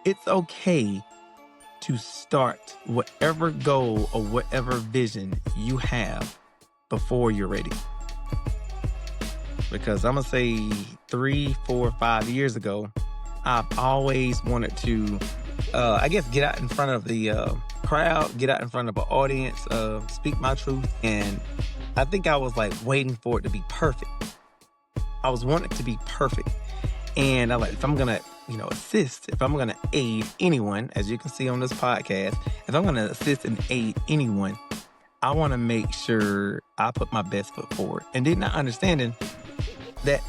It's okay to start whatever goal or whatever vision you have before you're ready. Because I'm going to say 3, 4, 5 years ago, I've always wanted to, get out in front of the crowd, get out in front of an audience, speak my truth. And I think I was like waiting for it to be perfect. I was wanting it to be perfect. And I like, if I'm going to, assist, if I'm going to aid anyone, as you can see on this podcast, if I'm going to assist and aid anyone, I want to make sure I put my best foot forward. And then not understanding that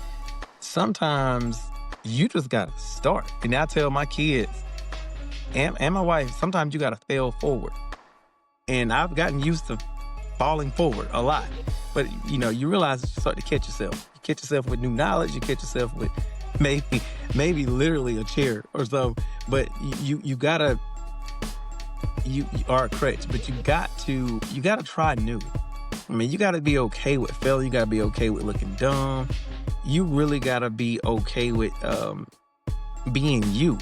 sometimes you just got to start. And I tell my kids and my wife, sometimes you got to fail forward. And I've gotten used to falling forward a lot. But, you realize you start to catch yourself. You catch yourself with new knowledge. You catch yourself with maybe literally a chair or so. But you gotta, you are a crutch, but you gotta try new. I mean, you gotta be okay with failure. You gotta be okay with looking dumb. You really gotta be okay with being you.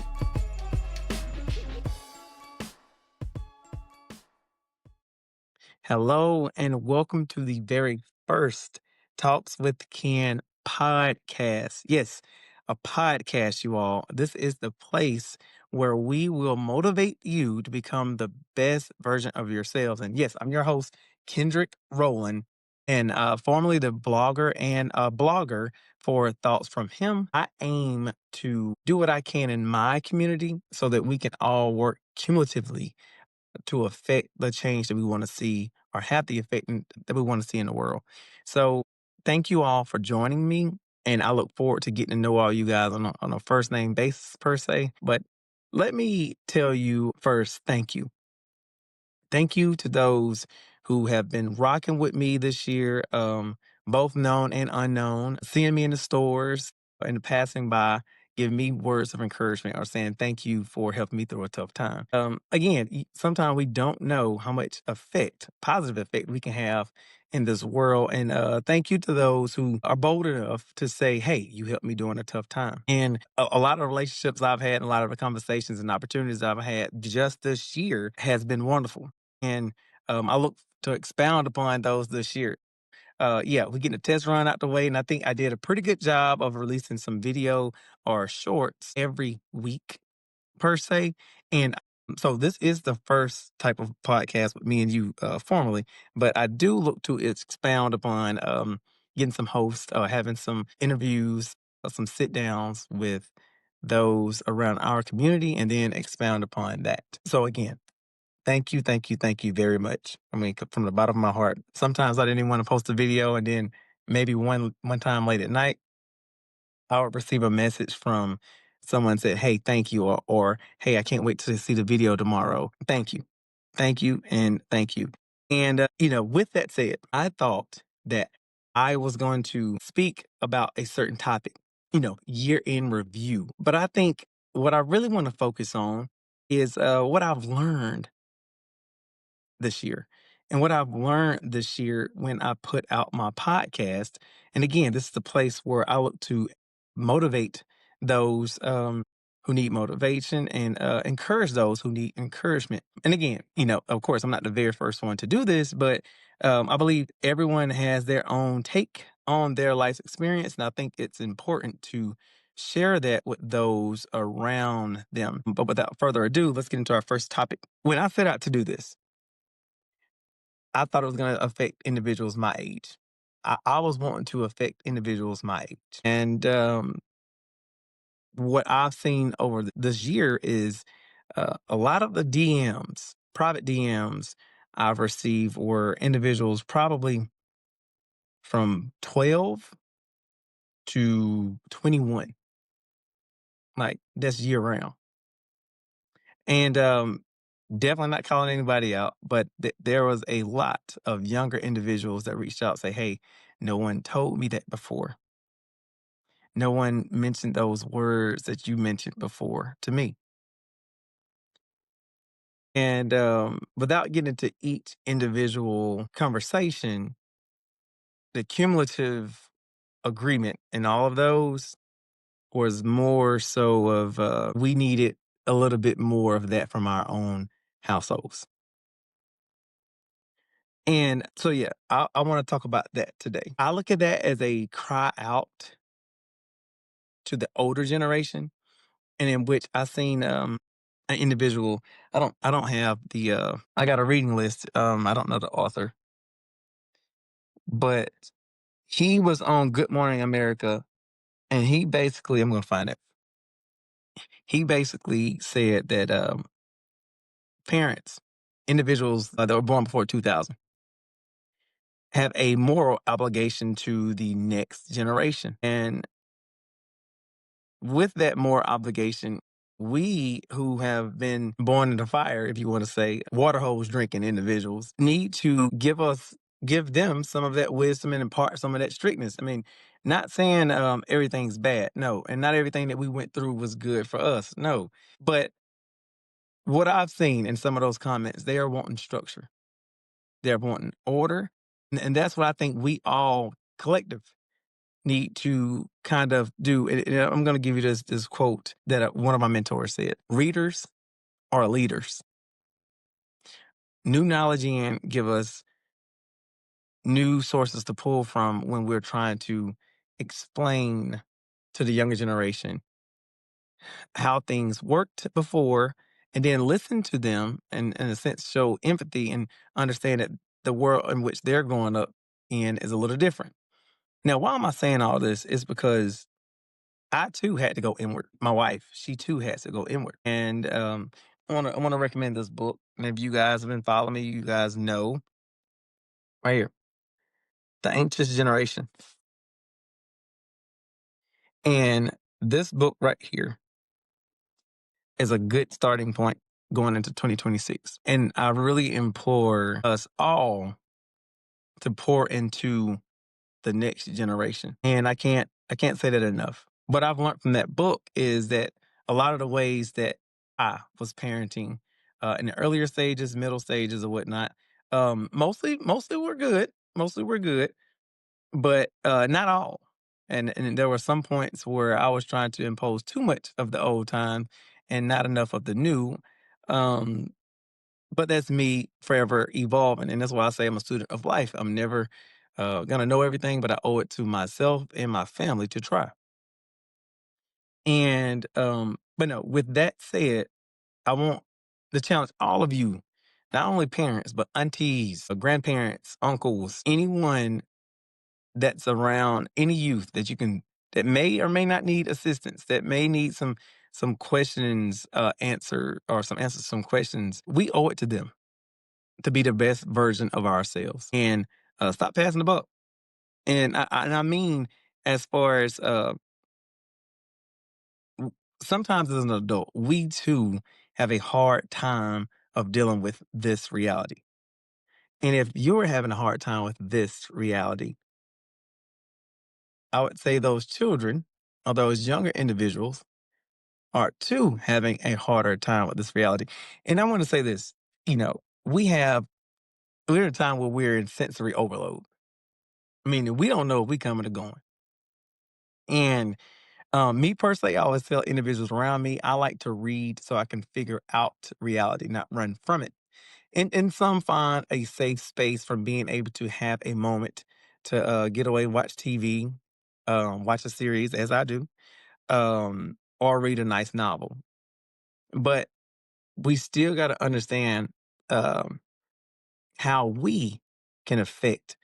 Hello and welcome to the very first Talks with Ken podcast. Yes, a podcast, you all. This is the place where we will motivate you to become the best version of yourselves. And yes, I'm your host, Kendrick Rowland, and formerly the blogger and blogger for Thoughts from Him. I aim to do what I can in my community so that we can all work cumulatively to affect the change that we want to see or have the effect that we want to see in the world. So thank you all for joining me. And I look forward to getting to know all you guys on a first name basis per se. But let me tell you first, thank you. Thank you to those who have been rocking with me this year, both known and unknown, seeing me in the stores and passing by, giving me words of encouragement or saying thank you for helping me through a tough time. Again, sometimes we don't know how much positive effect we can have in this world. And thank you to those who are bold enough to say, hey, you helped me during a tough time. And a lot of relationships I've had, and a lot of the conversations and opportunities I've had just this year has been wonderful. And I look to expound upon those this year. We're getting a test run out the way, and I think I did a pretty good job of releasing some video or shorts every week per se. And so this is the first type of podcast with me and you formally, but I do look to expound upon getting some hosts, having some interviews, some sit downs with those around our community, and then expound upon that. So again, thank you, thank you, thank you very much. I mean, from the bottom of my heart. Sometimes I didn't even want to post a video, and then maybe one time late at night, I would receive a message from someone said, "Hey, thank you," or "Hey, I can't wait to see the video tomorrow." Thank you, and thank you. And with that said, I thought that I was going to speak about a certain topic, year in review. But I think what I really want to focus on is what I've learned this year. And what I've learned this year when I put out my podcast, and again, this is the place where I look to motivate those who need motivation and encourage those who need encouragement. And again, of course, I'm not the very first one to do this, but I believe everyone has their own take on their life's experience. And I think it's important to share that with those around them. But without further ado, let's get into our first topic. When I set out to do this, I thought it was going to affect individuals my age. I was wanting to affect individuals my age. And what I've seen over this year is a lot of the DMs, private DMs I've received were individuals probably from 12 to 21. Like that's year round. And definitely not calling anybody out, but there was a lot of younger individuals that reached out and say, hey, no one told me that before. No one mentioned those words that you mentioned before to me. And without getting into each individual conversation, the cumulative agreement in all of those was more so of we needed a little bit more of that from our own households. And so, yeah, I want to talk about that today. I look at that as a cry out to the older generation, and in which I seen an individual. I don't have the I got a reading list. I don't know the author, but he was on Good Morning America, and he basically, I'm gonna find it. He basically said that parents, individuals that were born before 2000, have a moral obligation to the next generation. And with that moral obligation, we who have been born in the fire, if you want to say, water hose drinking individuals, need to give them some of that wisdom and impart some of that strictness. I mean, not saying everything's bad, no, and not everything that we went through was good for us, no. But what I've seen in some of those comments, they are wanting structure, they're wanting order, and that's what I think we all collective need to kind of do. And I'm going to give you this quote that one of my mentors said: "Readers are leaders. New knowledge in give us new sources to pull from when we're trying to explain to the younger generation how things worked before, and then listen to them and, in a sense, show empathy and understand that the world in which they're growing up in is a little different." Now, why am I saying all this? Is because I too had to go inward. My wife, she too has to go inward. And I wanna recommend this book. And if you guys have been following me, you guys know right here, The Anxious Generation. And this book right here is a good starting point going into 2026. And I really implore us all to pour into the next generation. And I can't say that enough. What I've learned from that book is that a lot of the ways that I was parenting in the earlier stages, middle stages, or whatnot, mostly were good. Mostly were good, but not all. And there were some points where I was trying to impose too much of the old time and not enough of the new. Um, but that's me forever evolving, and that's why I say I'm a student of life. I'm never gonna know everything, but I owe it to myself and my family to try. And but no, with that said, I want to challenge all of you, not only parents, but aunties, grandparents, uncles, anyone that's around, any youth that you can, that may or may not need assistance, that may need some questions answered, or some answers to some questions. We owe it to them to be the best version of ourselves, and stop passing the buck. And I mean, as far as sometimes as an adult, we too have a hard time of dealing with this reality. And if you're having a hard time with this reality, I would say those children or those younger individuals are too having a harder time with this reality. And I want to say this, we're in a time where we're in sensory overload, meaning we don't know if we coming or going. And me personally, I always tell individuals around me, I like to read so I can figure out reality, not run from it. And some find a safe space from being able to have a moment to get away, watch TV, watch a series, as I do, or read a nice novel. But we still got to understand um, how we can affect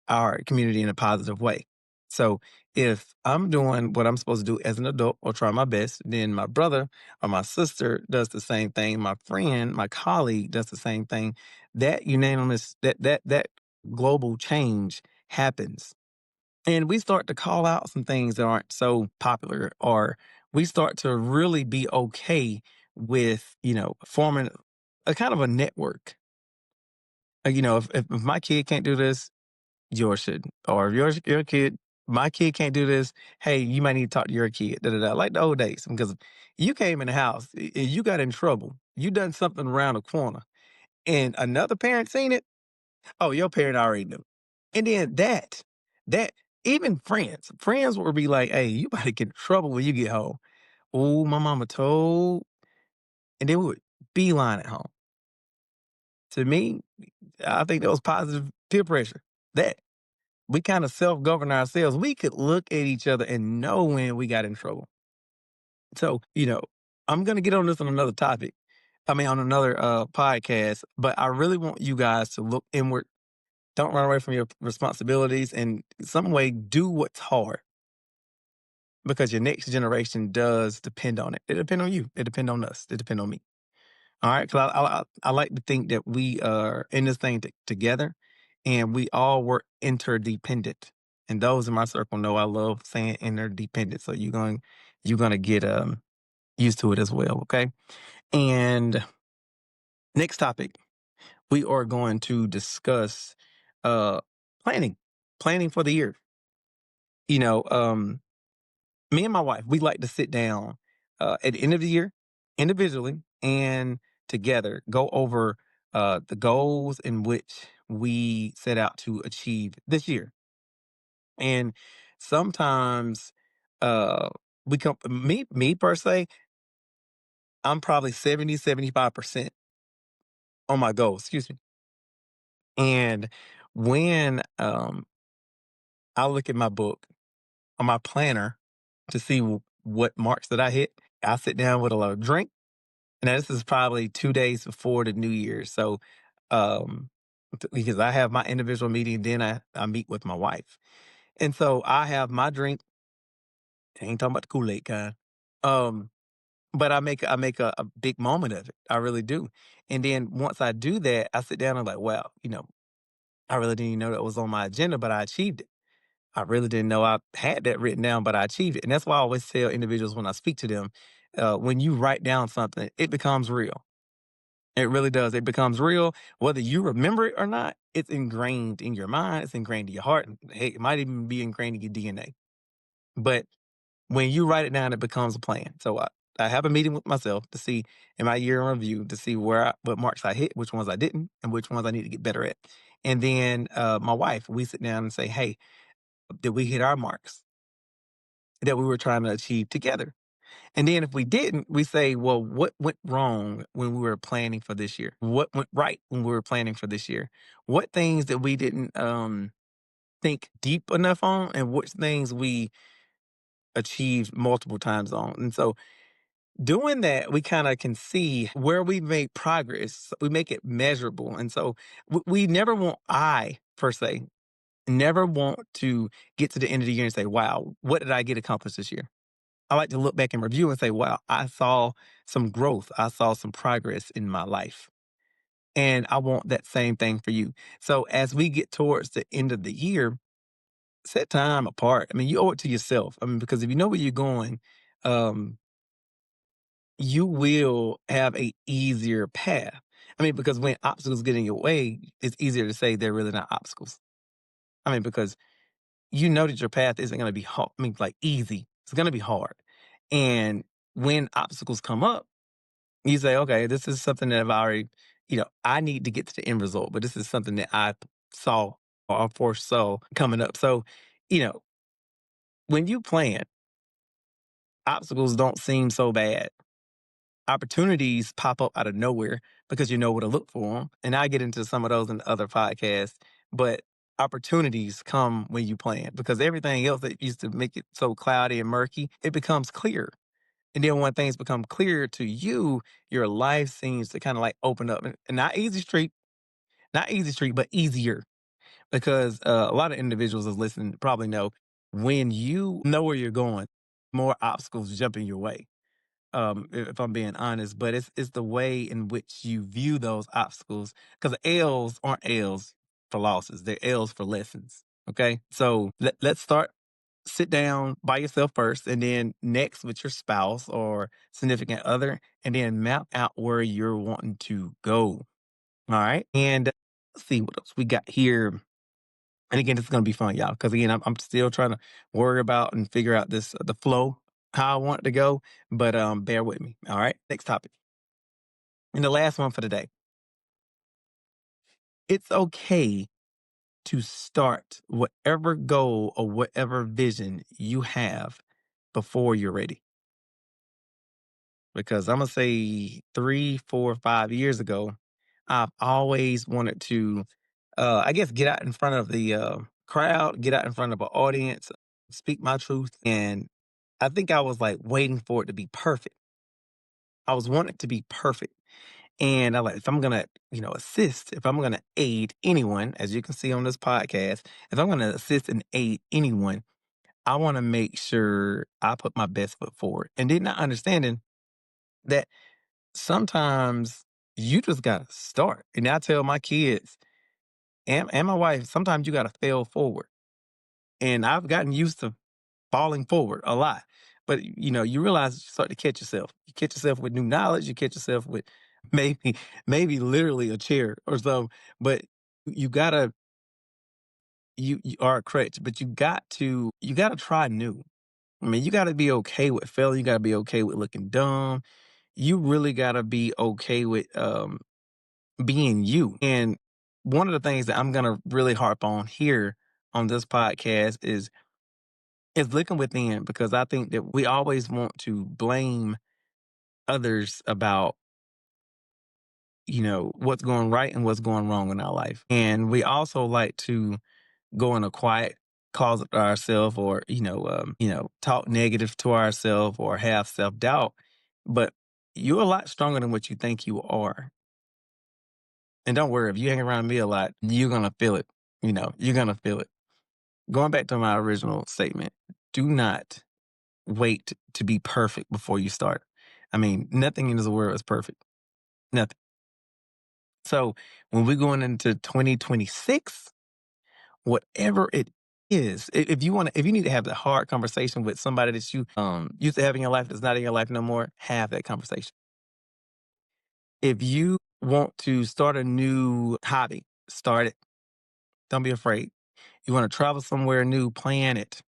our community in a positive way. So if I'm doing what I'm supposed to do as an adult or try my best, then my brother or my sister does the same thing. My friend, my colleague does the same thing. That unanimous, that global change happens. And we start to call out some things that aren't so popular, or we start to really be okay with, forming a kind of a network. If my kid can't do this, yours should. Or if your kid, my kid can't do this, hey, you might need to talk to your kid. Da, da, da, like the old days. Because you came in the house and you got in trouble. You done something around the corner, and another parent seen it. Oh, your parent already knew. And then that even friends will be like, hey, you about to get in trouble when you get home. Oh, my mama told, and then we would beeline it home. To me, I think that was positive peer pressure. That we kind of self-govern ourselves. We could look at each other and know when we got in trouble. So, I'm gonna get on this on another topic. I mean, on another podcast, but I really want you guys to look inward. Don't run away from your responsibilities, and some way do what's hard because your next generation does depend on it. It depend on you. It depend on us. It depend on me. All right, because I like to think that we are in this thing together, and we all work interdependent. And those in my circle know I love saying interdependent. So you're gonna get used to it as well. Okay. And next topic, we are going to discuss uh planning, planning for the year. You know, me and my wife, we like to sit down at the end of the year individually and together go over the goals in which we set out to achieve this year. And sometimes uh we come me per se, I'm probably 70, 75% on my goals, excuse me. And when I look at my book on my planner to see what marks that I hit, I sit down with a little drink. Now this is probably 2 days before the New Year, so um, because I have my individual meeting, then I meet with my wife, and so I have my drink. I ain't talking about the Kool Aid kind. Um, but I make a big moment of it. I really do. And then once I do that, I sit down and like, wow, I really didn't even know that was on my agenda, but I achieved it. I really didn't know I had that written down, but I achieved it. And that's why I always tell individuals when I speak to them, when you write down something, it becomes real. It really does. It becomes real. Whether you remember it or not, it's ingrained in your mind, it's ingrained in your heart. And hey, it might even be ingrained in your DNA. But when you write it down, it becomes a plan. So I have a meeting with myself to see in my year in review to see what marks I hit, which ones I didn't, and which ones I need to get better at. And then my wife, we sit down and say, hey, did we hit our marks that we were trying to achieve together? And then if we didn't, we say, well, what went wrong when we were planning for this year? What went right when we were planning for this year? What things that we didn't think deep enough on, and which things we achieved multiple times on? And so doing that, we kind of can see where we make progress. We make it measurable. And so we never want, I per se, never want to get to the end of the year and say, wow, what did I get accomplished this year? I like to look back and review and say, wow, I saw some growth. I saw some progress in my life. And I want that same thing for you. So as we get towards the end of the year, set time apart. I mean, you owe it to yourself. I mean, because if you know where you're going, um, you will have a easier path. I mean, because when obstacles get in your way, it's easier to say they're really not obstacles. I mean, because you know that your path isn't going to be hard. I mean, like easy. It's going to be hard. And when obstacles come up, you say, okay, this is something that I've already, I need to get to the end result, but this is something that I saw or foresaw coming up. So, you know, when you plan, obstacles don't seem so bad. Opportunities pop up out of nowhere because you know where to look for them. And I get into some of those in other podcasts, but opportunities come when you plan because everything else that used to make it so cloudy and murky, it becomes clear. And then when things become clear to you, your life seems to kind of like open up. And not easy street, but easier because a lot of individuals that's listening probably know when you know where you're going, more obstacles jump in your way. If I'm being honest, but it's the way in which you view those obstacles because L's aren't L's for losses; they're L's for lessons. Okay, so let's start. Sit down by yourself first, and then next with your spouse or significant other, and then map out where you're wanting to go. All right, and let's see what else we got here. And again, this is gonna be fun, y'all, because again, I'm still trying to worry about and figure out this the flow, how I want it to go. But bear with me. All right. Next topic. And the last one for today. It's okay to start whatever goal or whatever vision you have before you're ready. because I'm gonna say 3, 4, 5 years ago, I've always wanted to, I guess, get out in front of the crowd, get out in front of an audience, speak my truth, and I think I was like waiting for it to be perfect. I was wanting it to be perfect. And I like, if I'm gonna, assist, if I'm gonna aid anyone, as you can see on this podcast, if I'm gonna assist and aid anyone, I want to make sure I put my best foot forward. And then not understanding that sometimes you just gotta start. And I tell my kids and my wife, sometimes you gotta fail forward. And I've gotten used to falling forward a lot. But you realize you start to catch yourself. You catch yourself with new knowledge, you catch yourself with maybe maybe literally a chair or something. But you gotta you are correct, but you gotta try new. I mean, you gotta be okay with failing, you gotta be okay with looking dumb. You really gotta be okay with being you. And one of the things that I'm gonna really harp on here on this podcast is looking within, because I think that we always want to blame others about, what's going right and what's going wrong in our life. And we also like to go in a quiet closet to ourselves, or, talk negative to ourselves or have self doubt. But you're a lot stronger than what you think you are. And don't worry, if you hang around me a lot, you're going to feel it. You're going to feel it. Going back to my original statement, do not wait to be perfect before you start. I mean, nothing in this world is perfect. Nothing. So when we're going into 2026, whatever it is, if you want to, if you need to have the hard conversation with somebody that you used to have in your life that's not in your life no more, have that conversation. If you want to start a new hobby, start it. Don't be afraid. You want to travel somewhere new, plan it.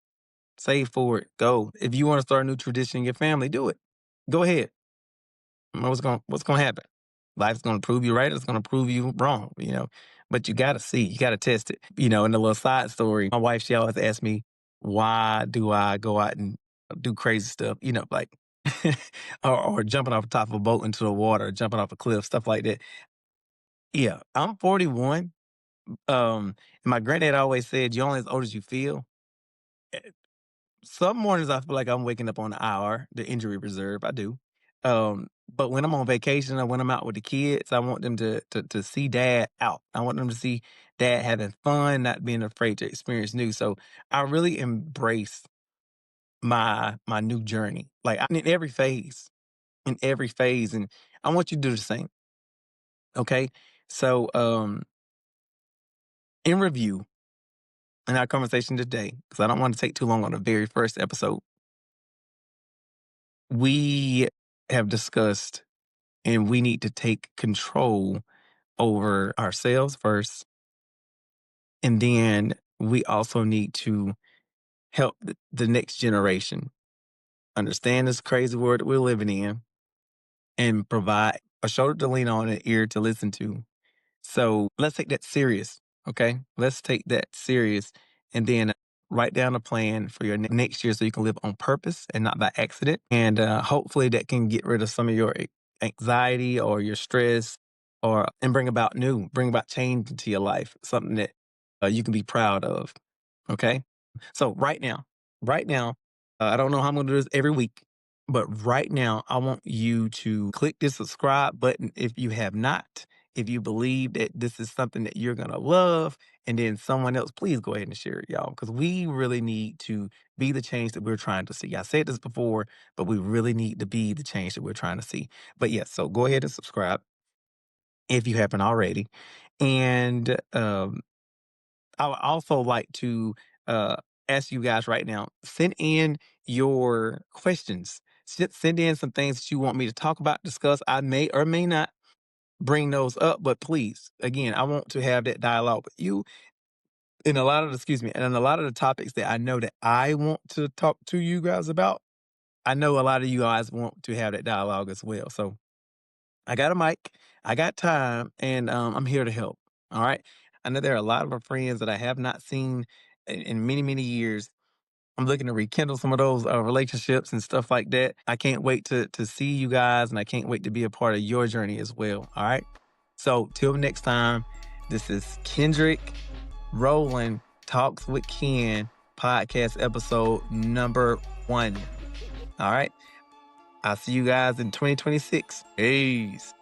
Save for it. Go. If you want to start a new tradition in your family, do it. Go ahead. What's gonna happen? Life's gonna prove you right. It's gonna prove you wrong. But you gotta see. You gotta test it. In a little side story, my wife, she always asks me, why do I go out and do crazy stuff? Like or jumping off the top of a boat into the water, jumping off a cliff, stuff like that. Yeah, I'm 41. And my granddad always said, "You're only as old as you feel." Eh, Some mornings I feel like I'm waking up on the hour, the injury reserve. I do. But when I'm on vacation or when I'm out with the kids, I want them to see dad out. I want them to see dad having fun, not being afraid to experience new. So I really embrace my new journey. Like in every phase. In every phase. And I want you to do the same. Okay. So in review, in our conversation today, because I don't want to take too long on the very first episode, we have discussed and we need to take control over ourselves first. And then we also need to help the next generation understand this crazy world that we're living in and provide a shoulder to lean on, an ear to listen to. So let's take that serious. Okay. Let's take that serious and then write down a plan for your next year so you can live on purpose and not by accident. And hopefully that can get rid of some of your anxiety or your stress, and bring about change into your life, something that you can be proud of. Okay. So right now, I don't know how I'm going to do this every week, but right now, I want you to click the subscribe button if you have not. If you believe that this is something that you're going to love, and then someone else, please go ahead and share it, y'all, because we really need to be the change that we're trying to see. I said this before, but we really need to be the change that we're trying to see. But yes, so go ahead and subscribe if you haven't already. And I would also like to uh, ask you guys right now, send in your questions. Send in some things that you want me to talk about, discuss. I may or may not bring those up, but please, again, I want to have that dialogue with you. And a lot of the topics that I know that I want to talk to you guys about, I know a lot of you guys want to have that dialogue as well. So I got a mic, I got time, and I'm here to help. All right. I know there are a lot of my friends that I have not seen in many, many years. I'm looking to rekindle some of those relationships and stuff like that. I can't wait to see you guys, and I can't wait to be a part of your journey as well. All right. So till next time, this is Kendrick Rowland Talks with Ken podcast episode number 1. All right. I'll see you guys in 2026. Peace.